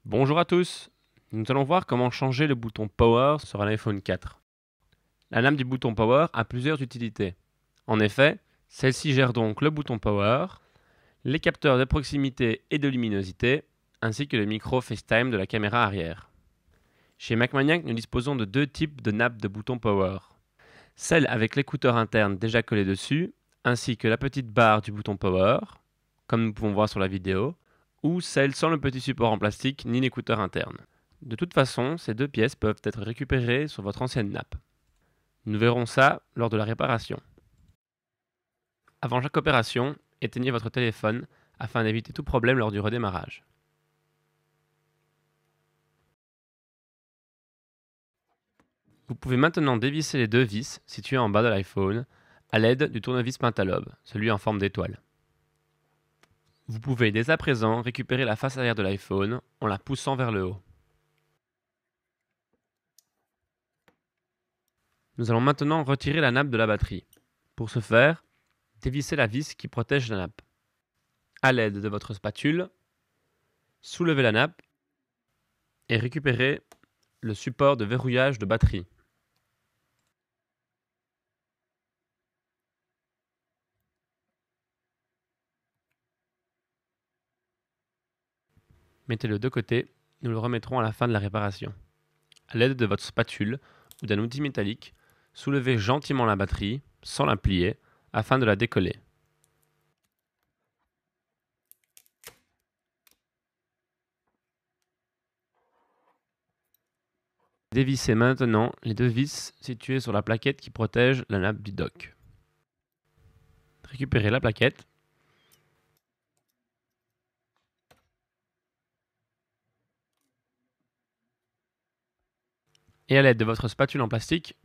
Bonjour à tous, nous allons voir comment changer le bouton Power sur un iPhone 4. La lame du bouton Power a plusieurs utilités. En effet, celle-ci gère donc le bouton Power, les capteurs de proximité et de luminosité, ainsi que le micro FaceTime de la caméra arrière. Chez MacManiac, nous disposons de deux types de nappes de bouton Power. Celle avec l'écouteur interne déjà collé dessus, ainsi que la petite barre du bouton Power, comme nous pouvons voir sur la vidéo, ou celle sans le petit support en plastique ni l'écouteur interne. De toute façon, ces deux pièces peuvent être récupérées sur votre ancienne nappe. Nous verrons ça lors de la réparation. Avant chaque opération, éteignez votre téléphone afin d'éviter tout problème lors du redémarrage. Vous pouvez maintenant dévisser les deux vis situées en bas de l'iPhone à l'aide du tournevis Pentalobe, celui en forme d'étoile. Vous pouvez dès à présent récupérer la face arrière de l'iPhone en la poussant vers le haut. Nous allons maintenant retirer la nappe de la batterie. Pour ce faire, dévissez la vis qui protège la nappe. À l'aide de votre spatule, soulevez la nappe et récupérez le support de verrouillage de batterie. Mettez-le de côté, nous le remettrons à la fin de la réparation. À l'aide de votre spatule ou d'un outil métallique, soulevez gentiment la batterie, sans la plier, afin de la décoller. Dévissez maintenant les deux vis situées sur la plaquette qui protège la nappe du dock. Récupérez la plaquette et à l'aide de votre spatule en plastique,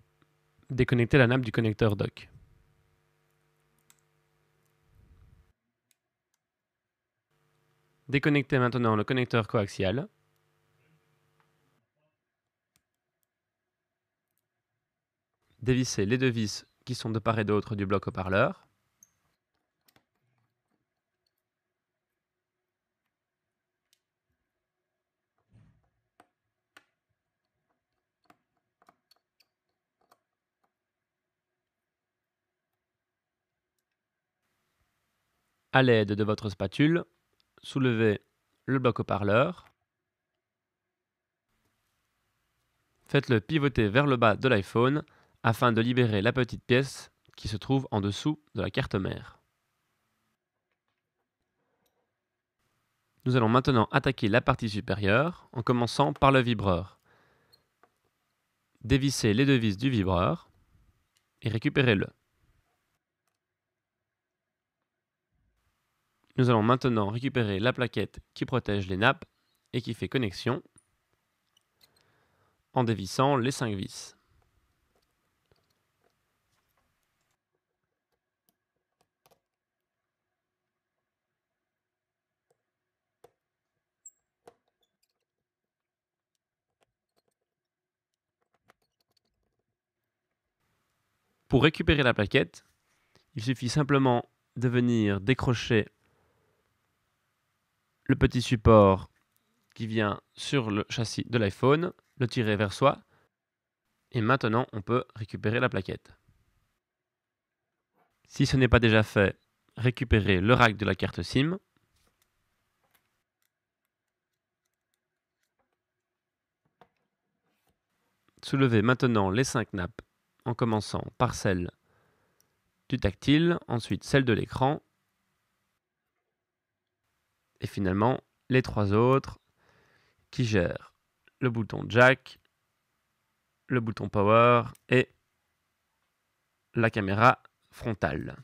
déconnectez la nappe du connecteur dock. Déconnectez maintenant le connecteur coaxial. Dévissez les deux vis qui sont de part et d'autre du bloc haut-parleur. À l'aide de votre spatule, soulevez le bloc haut-parleur. Faites-le pivoter vers le bas de l'iPhone afin de libérer la petite pièce qui se trouve en dessous de la carte mère. Nous allons maintenant attaquer la partie supérieure en commençant par le vibreur. Dévissez les deux vis du vibreur et récupérez-le. Nous allons maintenant récupérer la plaquette qui protège les nappes et qui fait connexion en dévissant les 5 vis. Pour récupérer la plaquette, il suffit simplement de venir décrocher le petit support qui vient sur le châssis de l'iPhone, le tirer vers soi, et maintenant on peut récupérer la plaquette. Si ce n'est pas déjà fait, récupérez le rack de la carte SIM. Soulevez maintenant les 5 nappes en commençant par celle du tactile, ensuite celle de l'écran, et finalement les 3 autres qui gèrent le bouton jack, le bouton power et la caméra frontale.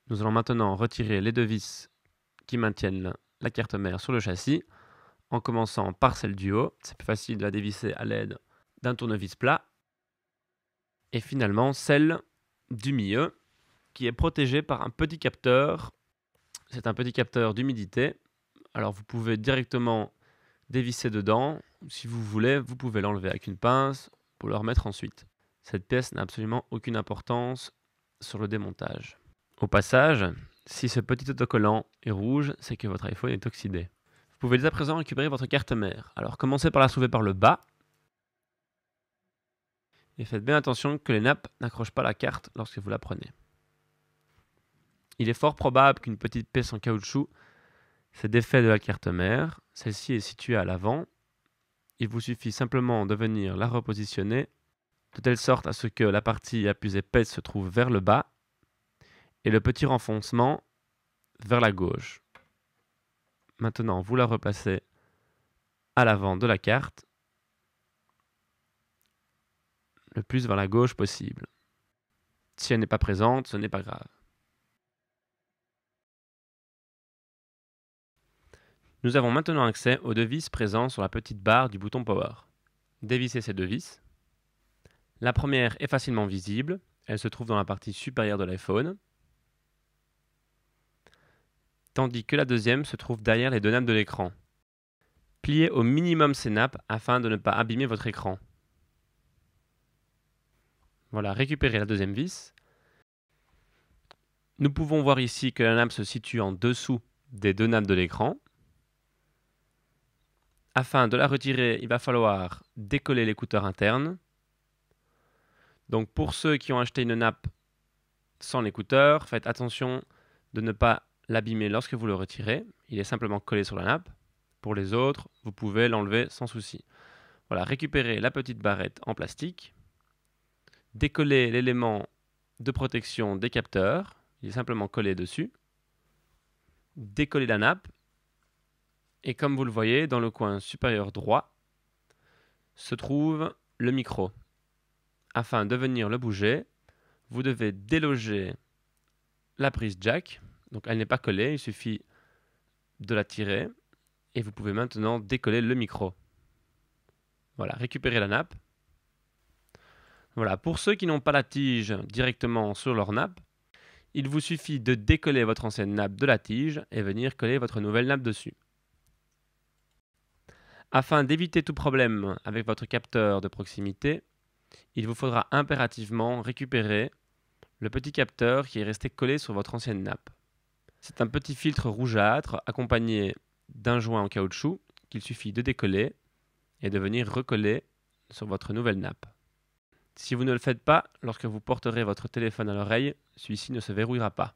Nous allons maintenant retirer les deux vis qui maintiennent la carte mère sur le châssis, en commençant par celle du haut. C'est plus facile de la dévisser à l'aide d'un tournevis plat. Et finalement celle du milieu, qui est protégée par un petit capteur. C'est un petit capteur d'humidité. Alors vous pouvez directement dévisser dedans. Si vous voulez, vous pouvez l'enlever avec une pince pour le remettre ensuite. Cette pièce n'a absolument aucune importance sur le démontage. Au passage, Si ce petit autocollant est rouge, c'est que votre iPhone est oxydé. Vous pouvez dès à présent récupérer votre carte mère. Alors commencez par la soulever par le bas. Et faites bien attention que les nappes n'accrochent pas la carte lorsque vous la prenez. Il est fort probable qu'une petite pièce en caoutchouc s'est défaite de la carte mère. Celle-ci est située à l'avant. Il vous suffit simplement de venir la repositionner de telle sorte à ce que la partie la plus épaisse se trouve vers le bas et le petit renfoncement vers la gauche. Maintenant, vous la replacez à l'avant de la carte, le plus vers la gauche possible. Si elle n'est pas présente, ce n'est pas grave. Nous avons maintenant accès aux deux vis présentes sur la petite barre du bouton Power. Dévissez ces deux vis. La première est facilement visible, elle se trouve dans la partie supérieure de l'iPhone, tandis que la deuxième se trouve derrière les deux nappes de l'écran. Pliez au minimum ces nappes afin de ne pas abîmer votre écran. Voilà, récupérez la deuxième vis. Nous pouvons voir ici que la nappe se situe en dessous des deux nappes de l'écran. Afin de la retirer, il va falloir décoller l'écouteur interne. Donc pour ceux qui ont acheté une nappe sans l'écouteur, faites attention de ne pas l'abîmer lorsque vous le retirez. Il est simplement collé sur la nappe. Pour les autres, vous pouvez l'enlever sans souci. Voilà, récupérez la petite barrette en plastique. Décollez l'élément de protection des capteurs. Il est simplement collé dessus. Décollez la nappe. Et comme vous le voyez, dans le coin supérieur droit, se trouve le micro. Afin de venir le bouger, vous devez déloger la prise jack. Donc elle n'est pas collée, il suffit de la tirer. Et vous pouvez maintenant décoller le micro. Voilà, récupérez la nappe. Voilà, pour ceux qui n'ont pas la tige directement sur leur nappe, il vous suffit de décoller votre ancienne nappe de la tige et venir coller votre nouvelle nappe dessus. Afin d'éviter tout problème avec votre capteur de proximité, il vous faudra impérativement récupérer le petit capteur qui est resté collé sur votre ancienne nappe. C'est un petit filtre rougeâtre accompagné d'un joint en caoutchouc qu'il suffit de décoller et de venir recoller sur votre nouvelle nappe. Si vous ne le faites pas, lorsque vous porterez votre téléphone à l'oreille, celui-ci ne se verrouillera pas.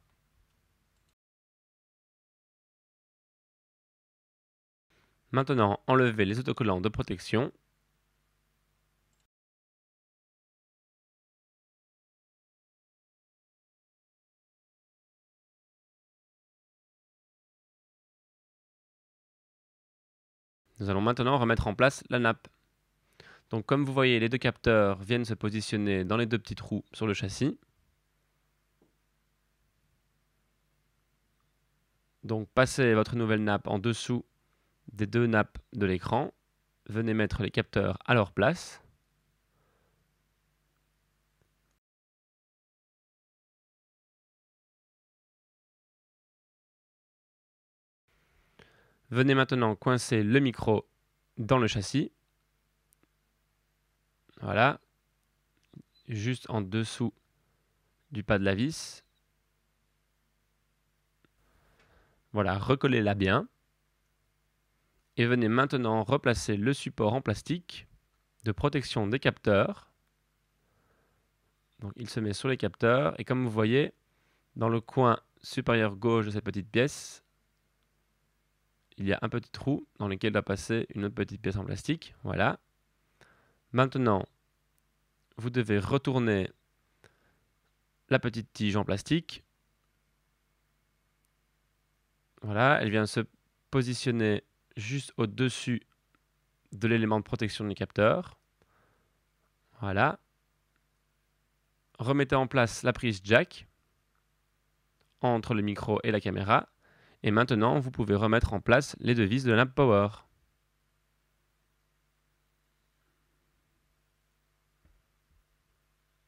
Maintenant, enlevez les autocollants de protection. Nous allons maintenant remettre en place la nappe. Donc comme vous voyez, les deux capteurs viennent se positionner dans les deux petits trous sur le châssis. Donc passez votre nouvelle nappe en dessous des deux nappes de l'écran. Venez mettre les capteurs à leur place. Venez maintenant coincer le micro dans le châssis. Voilà. Juste en dessous du pas de la vis. Voilà, recollez-la bien. Et venez maintenant replacer le support en plastique de protection des capteurs. Donc il se met sur les capteurs et comme vous voyez, dans le coin supérieur gauche de cette petite pièce, il y a un petit trou dans lequel va passer une autre petite pièce en plastique. Voilà. Maintenant, vous devez retourner la petite tige en plastique. Voilà, elle vient se positionner juste au-dessus de l'élément de protection du capteur. Voilà. Remettez en place la prise jack entre le micro et la caméra. Et maintenant, vous pouvez remettre en place les deux vis de la nappe Power.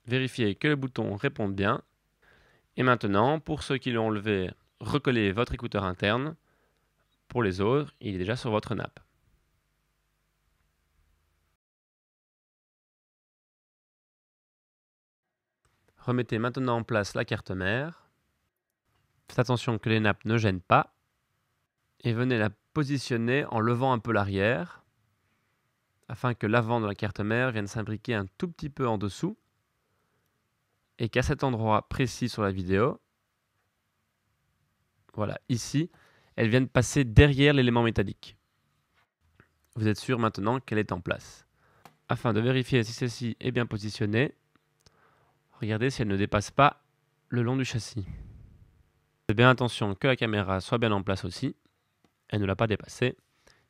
Vérifiez que le bouton réponde bien. Et maintenant, pour ceux qui l'ont enlevé, recollez votre écouteur interne. Pour les autres, il est déjà sur votre nappe. Remettez maintenant en place la carte mère. Faites attention que les nappes ne gênent pas. Et venez la positionner en levant un peu l'arrière, afin que l'avant de la carte mère vienne s'imbriquer un tout petit peu en dessous, et qu'à cet endroit précis sur la vidéo, voilà, ici, elle vienne passer derrière l'élément métallique. Vous êtes sûr maintenant qu'elle est en place. Afin de vérifier si celle-ci est bien positionnée, regardez si elle ne dépasse pas le long du châssis. Faites bien attention que la caméra soit bien en place aussi. Elle ne l'a pas dépassé.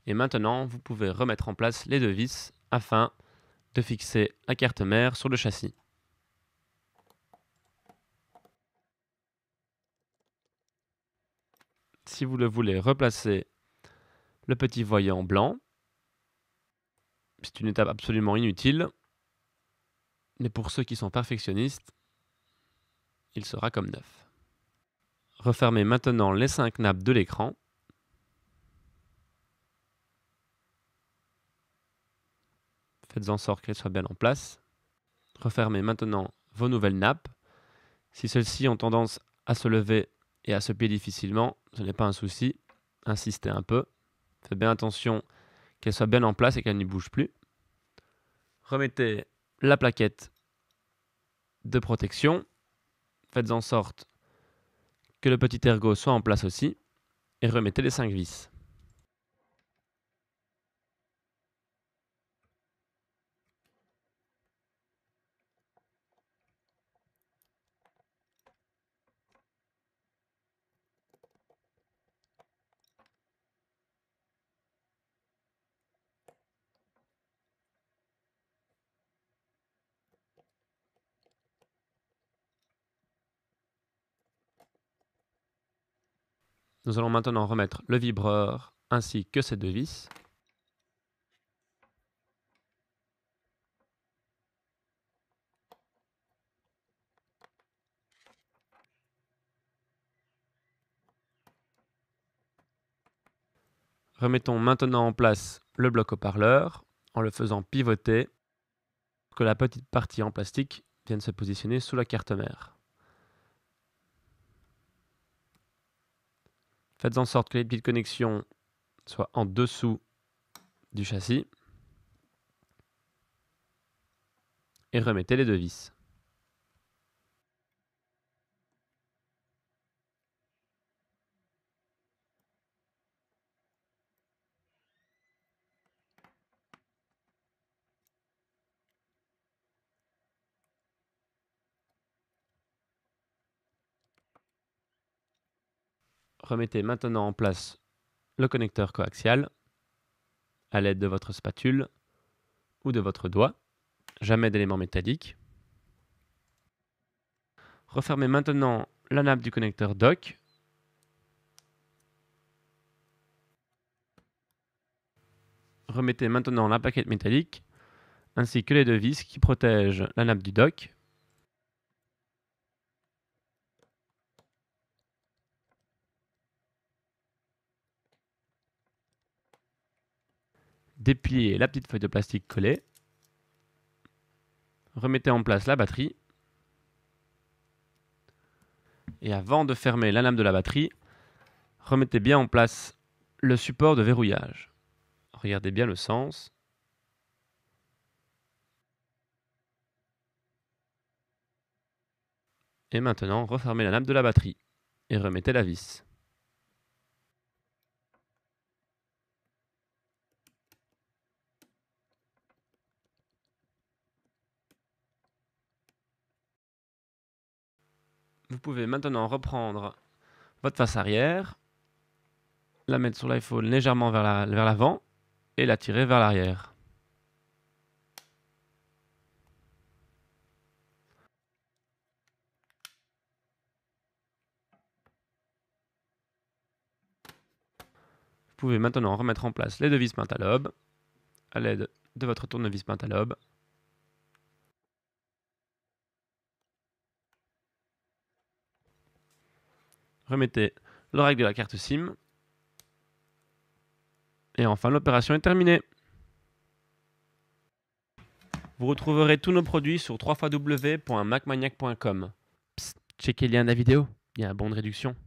Et maintenant, vous pouvez remettre en place les deux vis afin de fixer la carte mère sur le châssis. Si vous le voulez, replacer le petit voyant blanc. C'est une étape absolument inutile, mais pour ceux qui sont perfectionnistes, il sera comme neuf. Refermez maintenant les 5 nappes de l'écran. Faites en sorte qu'elles soient bien en place. Refermez maintenant vos nouvelles nappes. Si celles-ci ont tendance à se lever et à se plier difficilement, ce n'est pas un souci. Insistez un peu. Faites bien attention qu'elles soient bien en place et qu'elles ne bougent plus. Remettez la plaquette de protection. Faites en sorte que le petit ergot soit en place aussi. Et remettez les 5 vis. Nous allons maintenant remettre le vibreur ainsi que ces deux vis. Remettons maintenant en place le bloc haut-parleur en le faisant pivoter pour que la petite partie en plastique vienne se positionner sous la carte mère. Faites en sorte que les petites connexions soient en dessous du châssis et remettez les deux vis. Remettez maintenant en place le connecteur coaxial à l'aide de votre spatule ou de votre doigt, jamais d'éléments métalliques. Refermez maintenant la nappe du connecteur dock. Remettez maintenant la plaquette métallique ainsi que les deux vis qui protègent la nappe du dock. Dépliez la petite feuille de plastique collée. Remettez en place la batterie. Et avant de fermer la lame de la batterie, remettez bien en place le support de verrouillage. Regardez bien le sens. Et maintenant, refermez la lame de la batterie et remettez la vis. Vous pouvez maintenant reprendre votre face arrière, la mettre sur l'iPhone légèrement vers l'avant et la tirer vers l'arrière. Vous pouvez maintenant remettre en place les deux vis pentalobe à l'aide de votre tournevis pentalobe. Remettez le règle de la carte SIM. Et enfin, l'opération est terminée. Vous retrouverez tous nos produits sur www.macmaniac.com. Checkez le lien de la vidéo, il y a un bon de réduction.